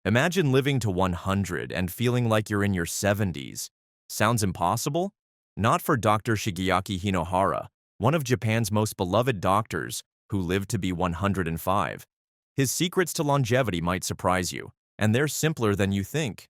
Imagine living to 100 and feeling like you're in your 70s. Sounds impossible? Not for Dr. Shigeaki Hinohara, one of Japan's most beloved doctors who lived to be 105. His secrets to longevity might surprise you, and they're simpler than you think.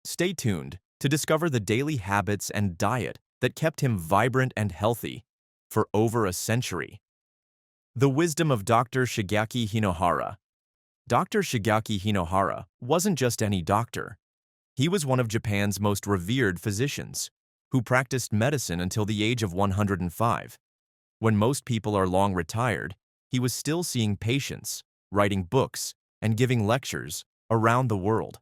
Stay tuned to discover the daily habits and diet that kept him vibrant and healthy for over a century. The wisdom of Dr. Shigeaki Hinohara. Dr. Shigeaki Hinohara wasn't just any doctor. He was one of Japan's most revered physicians, who practiced medicine until the age of 105. When most people are long retired, he was still seeing patients, writing books, and giving lectures around the world.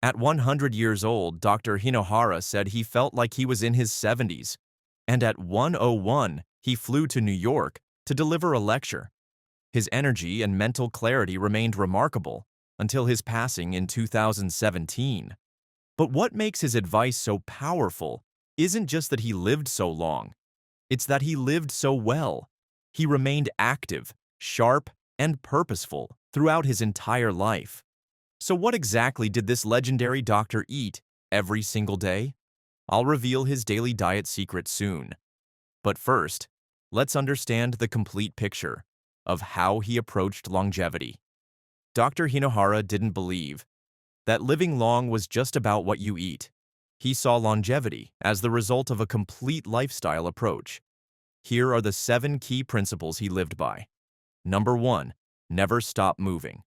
At 100 years old, Dr. Hinohara said he felt like he was in his 70s, and at 101, he flew to New York to deliver a lecture. His energy and mental clarity remained remarkable until his passing in 2017. But what makes his advice so powerful isn't just that he lived so long. It's that he lived so well. He remained active, sharp, and purposeful throughout his entire life. So what exactly did this legendary doctor eat every single day? I'll reveal his daily diet secret soon. But first, let's understand the complete picture of how he approached longevity. Dr. Hinohara didn't believe that living long was just about what you eat. He saw longevity as the result of a complete lifestyle approach. Here are the 7 key principles he lived by. Number 1, never stop moving.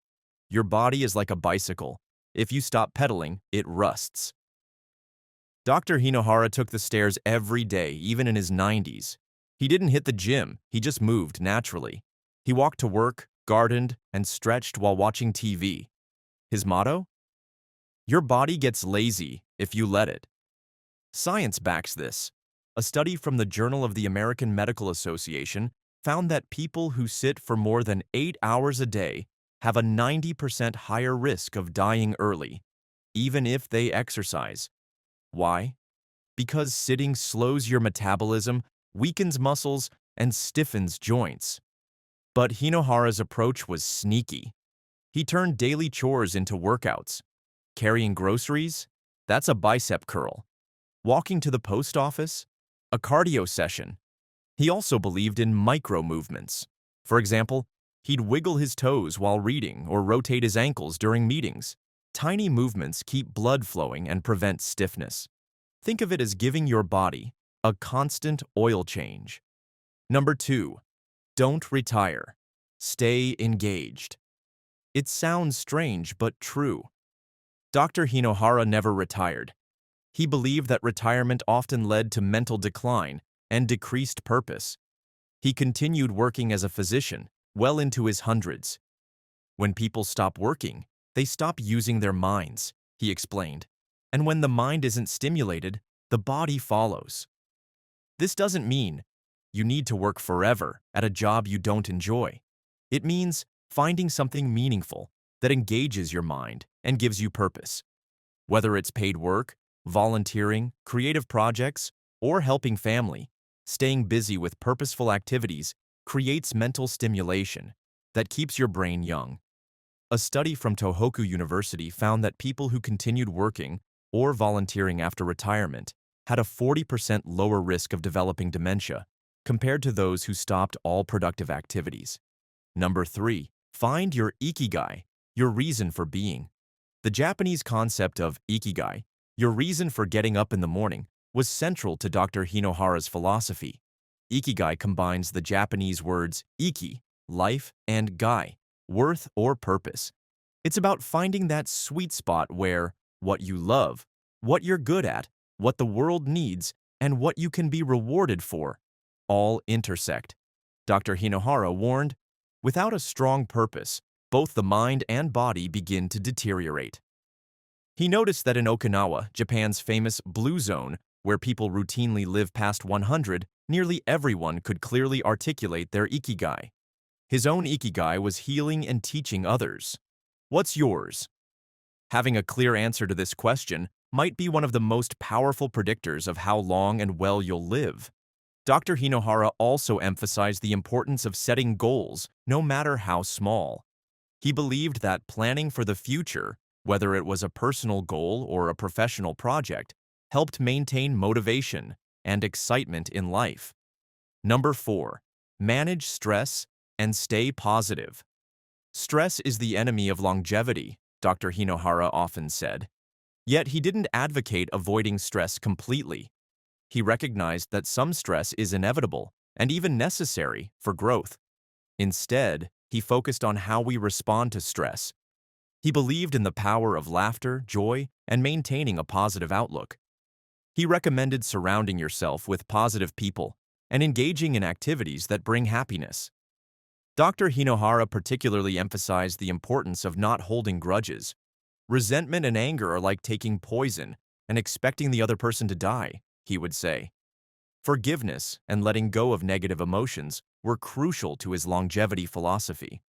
Your body is like a bicycle. If you stop pedaling, it rusts. Dr. Hinohara took the stairs every day, even in his 90s. He didn't hit the gym, he just moved naturally. He walked to work, gardened, and stretched while watching TV. His motto? Your body gets lazy if you let it. Science backs this. A study from the Journal of the American Medical Association found that people who sit for more than 8 hours a day have a 90% higher risk of dying early, even if they exercise. Why? Because sitting slows your metabolism, weakens muscles, and stiffens joints. But Hinohara's approach was sneaky. He turned daily chores into workouts. Carrying groceries? That's a bicep curl. Walking to the post office? A cardio session. He also believed in micro movements. For example, he'd wiggle his toes while reading or rotate his ankles during meetings. Tiny movements keep blood flowing and prevent stiffness. Think of it as giving your body a constant oil change. Number 2, don't retire. Stay engaged. It sounds strange, but true. Dr. Hinohara never retired. He believed that retirement often led to mental decline and decreased purpose. He continued working as a physician well into his hundreds. When people stop working, they stop using their minds, he explained. And when the mind isn't stimulated, the body follows. This doesn't mean you need to work forever at a job you don't enjoy. It means finding something meaningful that engages your mind and gives you purpose. Whether it's paid work, volunteering, creative projects, or helping family, staying busy with purposeful activities creates mental stimulation that keeps your brain young. A study from Tohoku University found that people who continued working or volunteering after retirement had a 40% lower risk of developing dementia compared to those who stopped all productive activities. Number 3, find your ikigai, your reason for being. The Japanese concept of ikigai, your reason for getting up in the morning, was central to Dr. Hinohara's philosophy. Ikigai combines the Japanese words iki, life, and gai, worth or purpose. It's about finding that sweet spot where what you love, what you're good at, what the world needs, and what you can be rewarded for all intersect. Dr. Hinohara warned, without a strong purpose, both the mind and body begin to deteriorate. He noticed that in Okinawa, Japan's famous blue zone, where people routinely live past 100, nearly everyone could clearly articulate their ikigai. His own ikigai was healing and teaching others. What's yours? Having a clear answer to this question might be one of the most powerful predictors of how long and well you'll live. Dr. Hinohara also emphasized the importance of setting goals, no matter how small. He believed that planning for the future, whether it was a personal goal or a professional project, helped maintain motivation and excitement in life. Number 4. Manage stress and stay positive. Stress is the enemy of longevity, Dr. Hinohara often said. Yet he didn't advocate avoiding stress completely. He recognized that some stress is inevitable and even necessary for growth. Instead, he focused on how we respond to stress. He believed in the power of laughter, joy, and maintaining a positive outlook. He recommended surrounding yourself with positive people and engaging in activities that bring happiness. Dr. Hinohara particularly emphasized the importance of not holding grudges. Resentment and anger are like taking poison and expecting the other person to die, he would say. Forgiveness and letting go of negative emotions were crucial to his longevity philosophy.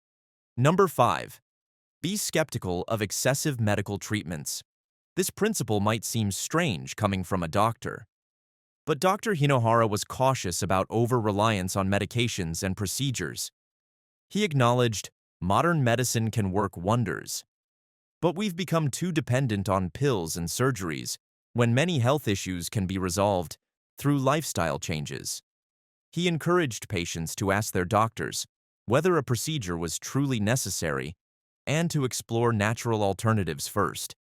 Number 5. Be skeptical of excessive medical treatments. This principle might seem strange coming from a doctor. But Dr. Hinohara was cautious about over-reliance on medications and procedures. He acknowledged, modern medicine can work wonders. But we've become too dependent on pills and surgeries when many health issues can be resolved through lifestyle changes. He encouraged patients to ask their doctors whether a procedure was truly necessary and to explore natural alternatives first.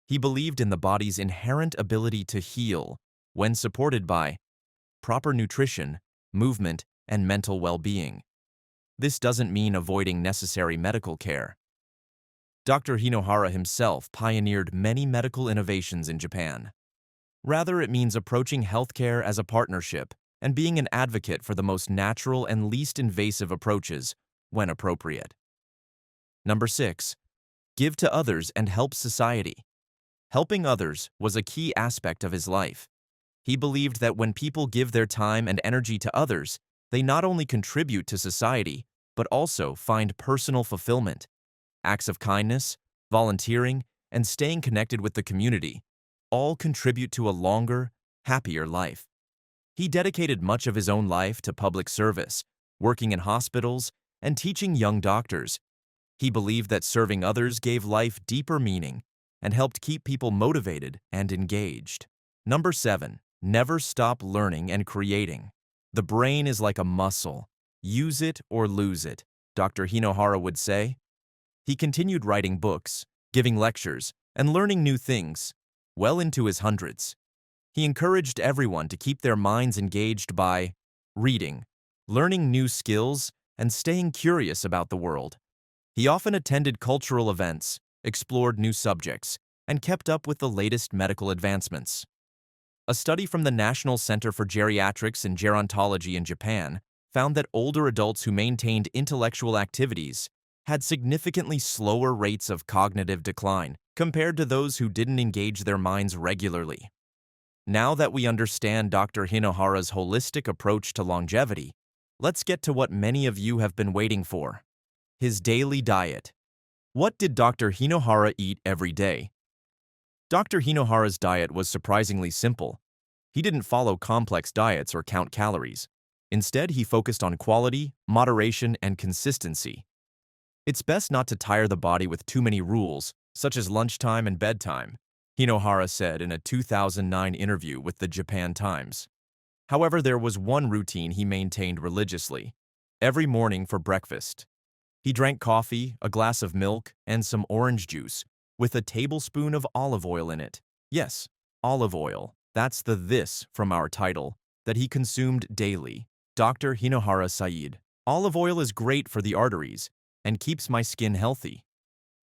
He believed in the body's inherent ability to heal when supported by proper nutrition, movement, and mental well-being. This doesn't mean avoiding necessary medical care. Dr. Hinohara himself pioneered many medical innovations in Japan. Rather, it means approaching healthcare as a partnership and being an advocate for the most natural and least invasive approaches when appropriate. Number 6. Give to others and help society. Helping others was a key aspect of his life. He believed that when people give their time and energy to others, they not only contribute to society, but also find personal fulfillment. Acts of kindness, volunteering, and staying connected with the community all contribute to a longer, happier life. He dedicated much of his own life to public service, working in hospitals, and teaching young doctors. He believed that serving others gave life deeper meaning and helped keep people motivated and engaged. Number 7. Never stop learning and creating. The brain is like a muscle. Use it or lose it, Dr. Hinohara would say. He continued writing books, giving lectures, and learning new things, well into his hundreds. He encouraged everyone to keep their minds engaged by reading, learning new skills, and staying curious about the world. He often attended cultural events, explored new subjects, and kept up with the latest medical advancements. A study from the National Center for Geriatrics and Gerontology in Japan found that older adults who maintained intellectual activities had significantly slower rates of cognitive decline compared to those who didn't engage their minds regularly. Now that we understand Dr. Hinohara's holistic approach to longevity, let's get to what many of you have been waiting for: his daily diet. What did Dr. Hinohara eat every day? Dr. Hinohara's diet was surprisingly simple. He didn't follow complex diets or count calories. Instead, he focused on quality, moderation, and consistency. It's best not to tire the body with too many rules, such as lunchtime and bedtime, Hinohara said in a 2009 interview with the Japan Times. However, there was one routine he maintained religiously: every morning for breakfast. He drank coffee, a glass of milk, and some orange juice, with a tablespoon of olive oil in it. Yes, olive oil. That's the "this" from our title, that he consumed daily. Dr. Hinohara Said. Olive oil is great for the arteries and keeps my skin healthy.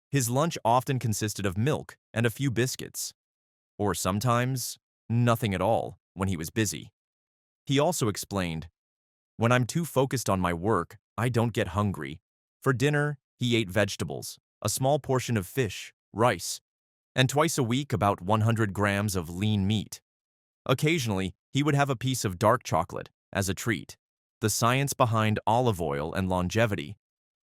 His lunch often consisted of milk and a few biscuits, or sometimes nothing at all when he was busy. He also explained, "When I'm too focused on my work, I don't get hungry." For dinner, he ate vegetables, a small portion of fish, rice, and twice a week about 100 grams of lean meat. Occasionally, he would have a piece of dark chocolate as a treat. The science behind olive oil and longevity.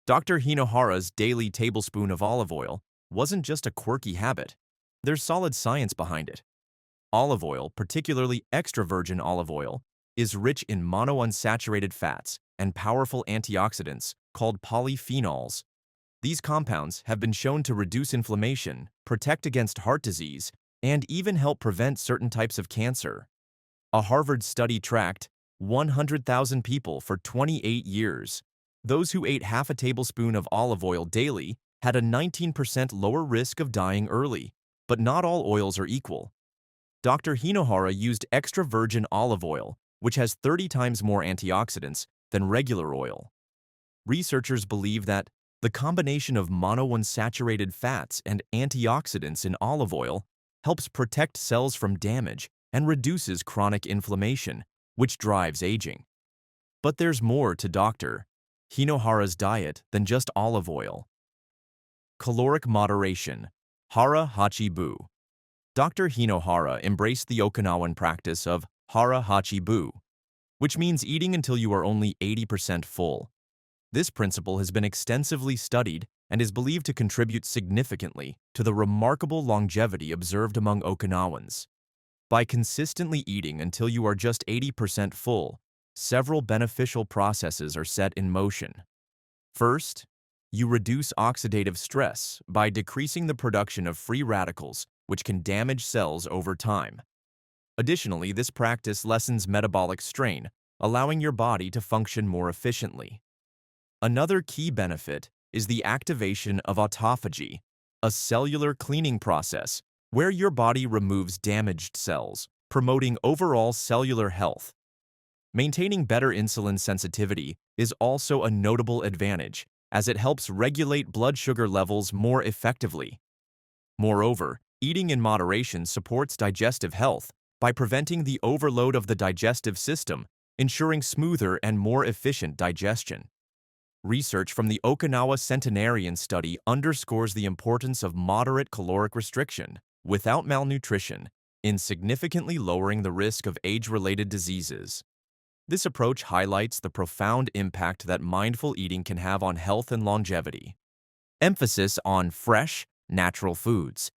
Dr. Hinohara's daily tablespoon of olive oil wasn't just a quirky habit. There's solid science behind it. Olive oil, particularly extra virgin olive oil, is rich in monounsaturated fats and powerful antioxidants called polyphenols. These compounds have been shown to reduce inflammation, protect against heart disease, and even help prevent certain types of cancer. A Harvard study tracked 100,000 people for 28 years. Those who ate half a tablespoon of olive oil daily had a 19% lower risk of dying early, but not all oils are equal. Dr. Hinohara used extra virgin olive oil, which has 30 times more antioxidants than regular oil. Researchers believe that the combination of monounsaturated fats and antioxidants in olive oil helps protect cells from damage and reduces chronic inflammation, which drives aging. But there's more to Dr. Hinohara's diet than just olive oil. Caloric moderation. Hara Hachi Bu. Dr. Hinohara embraced the Okinawan practice of Hara Hachi Bu, which means eating until you are only 80% full. This principle has been extensively studied and is believed to contribute significantly to the remarkable longevity observed among Okinawans. By consistently eating until you are just 80% full, several beneficial processes are set in motion. First, you reduce oxidative stress by decreasing the production of free radicals, which can damage cells over time. Additionally, this practice lessens metabolic strain, allowing your body to function more efficiently. Another key benefit is the activation of autophagy, a cellular cleaning process where your body removes damaged cells, promoting overall cellular health. Maintaining better insulin sensitivity is also a notable advantage, as it helps regulate blood sugar levels more effectively. Moreover, eating in moderation supports digestive health by preventing the overload of the digestive system, ensuring smoother and more efficient digestion. Research from the Okinawa Centenarian study underscores the importance of moderate caloric restriction without malnutrition in significantly lowering the risk of age-related diseases. This approach highlights the profound impact that mindful eating can have on health and longevity. Emphasis on fresh, natural foods.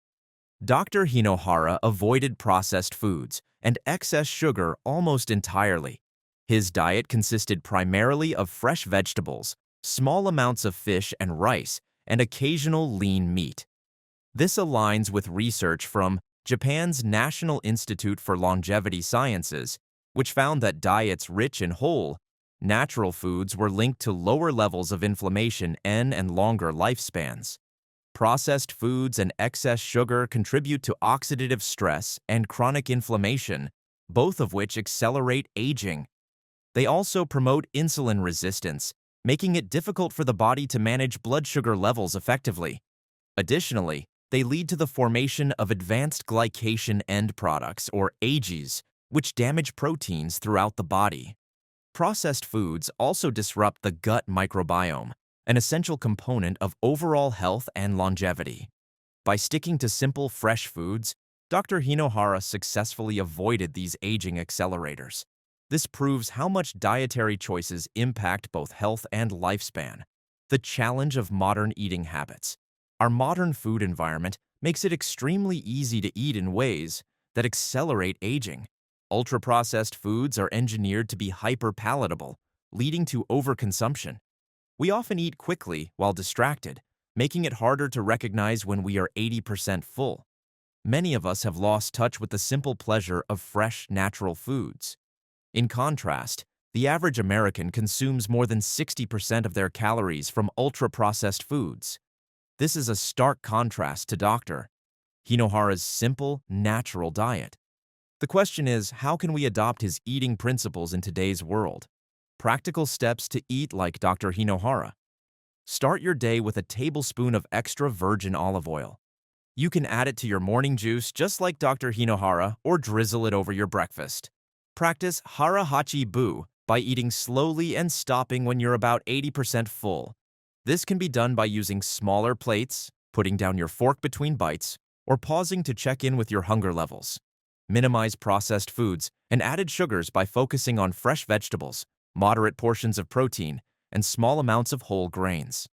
Dr. Hinohara avoided processed foods and excess sugar almost entirely. His diet consisted primarily of fresh vegetables, small amounts of fish and rice, and occasional lean meat. This aligns with research from Japan's National Institute for Longevity Sciences, which found that diets rich in whole, natural foods were linked to lower levels of inflammation and longer lifespans. Processed foods and excess sugar contribute to oxidative stress and chronic inflammation, both of which accelerate aging. They also promote insulin resistance, making it difficult for the body to manage blood sugar levels effectively. Additionally, they lead to the formation of advanced glycation end products, or AGEs, which damage proteins throughout the body. Processed foods also disrupt the gut microbiome, an essential component of overall health and longevity. By sticking to simple, fresh foods, Dr. Hinohara successfully avoided these aging accelerators. This proves how much dietary choices impact both health and lifespan. The challenge of modern eating habits. Our modern food environment makes it extremely easy to eat in ways that accelerate aging. Ultra-processed foods are engineered to be hyper-palatable, leading to overconsumption. We often eat quickly while distracted, making it harder to recognize when we are 80% full. Many of us have lost touch with the simple pleasure of fresh, natural foods. In contrast, the average American consumes more than 60% of their calories from ultra-processed foods. This is a stark contrast to Dr. Hinohara's simple, natural diet. The question is, how can we adopt his eating principles in today's world? Practical steps to eat like Dr. Hinohara. Start your day with a tablespoon of extra virgin olive oil. You can add it to your morning juice just like Dr. Hinohara, or drizzle it over your breakfast. Practice Hara Hachi Bu by eating slowly and stopping when you're about 80% full. This can be done by using smaller plates, putting down your fork between bites, or pausing to check in with your hunger levels. Minimize processed foods and added sugars by focusing on fresh vegetables, moderate portions of protein, and small amounts of whole grains.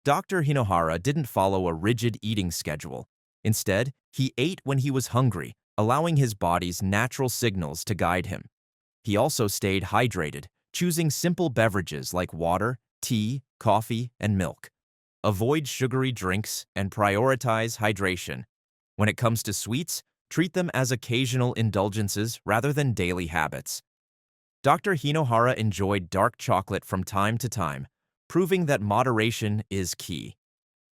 Dr. Hinohara didn't follow a rigid eating schedule. Instead, he ate when he was hungry, allowing his body's natural signals to guide him. He also stayed hydrated, choosing simple beverages like water, tea, coffee, and milk. Avoid sugary drinks and prioritize hydration. When it comes to sweets, treat them as occasional indulgences rather than daily habits. Dr. Hinohara enjoyed dark chocolate from time to time, proving that moderation is key.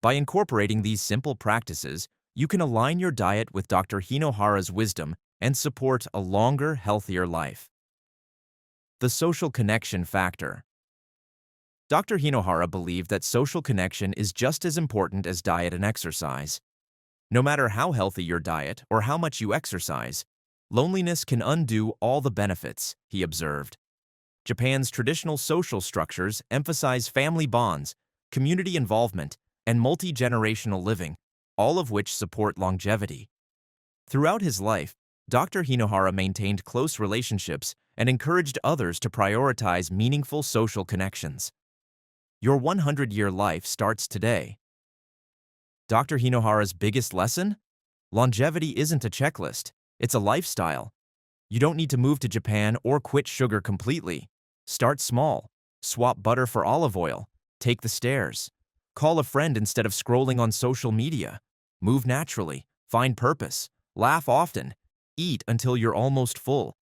By incorporating these simple practices, you can align your diet with Dr. Hinohara's wisdom and support a longer, healthier life. The social connection factor. Dr. Hinohara believed that social connection is just as important as diet and exercise. No matter how healthy your diet or how much you exercise, loneliness can undo all the benefits, he observed. Japan's traditional social structures emphasize family bonds, community involvement, and multi-generational living, all of which support longevity. Throughout his life, Dr. Hinohara maintained close relationships and encouraged others to prioritize meaningful social connections. Your 100-year life starts today. Dr. Hinohara's biggest lesson? Longevity isn't a checklist, it's a lifestyle. You don't need to move to Japan or quit sugar completely. Start small. Swap butter for olive oil. Take the stairs. Call a friend instead of scrolling on social media. Move naturally. Find purpose. Laugh often. Eat until you're almost full.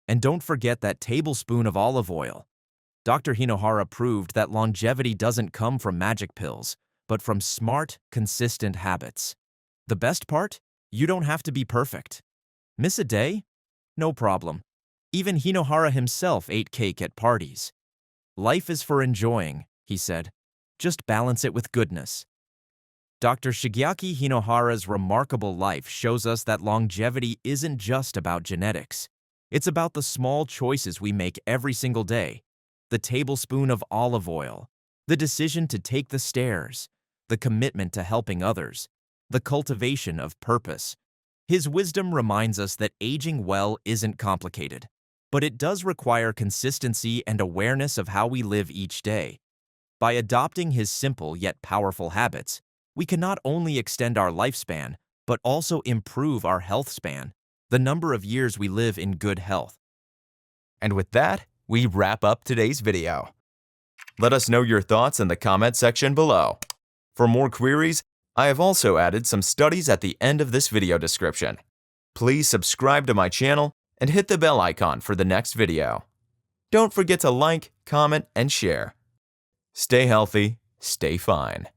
And don't forget that tablespoon of olive oil. Dr. Hinohara proved that longevity doesn't come from magic pills, but from smart, consistent habits. The best part? You don't have to be perfect. Miss a day? No problem. Even Hinohara himself ate cake at parties. Life is for enjoying, he said. Just balance it with goodness. Dr. Shigeaki Hinohara's remarkable life shows us that longevity isn't just about genetics. It's about the small choices we make every single day. The tablespoon of olive oil, the decision to take the stairs, the commitment to helping others, the cultivation of purpose. His wisdom reminds us that aging well isn't complicated, but it does require consistency and awareness of how we live each day. By adopting his simple yet powerful habits, we can not only extend our lifespan, but also improve our health span, the number of years we live in good health. And with that, we wrap up today's video. Let us know your thoughts in the comment section below. For more queries, I have also added some studies at the end of this video description. Please subscribe to my channel and hit the bell icon for the next video. Don't forget to like, comment, and share. Stay healthy, stay fine.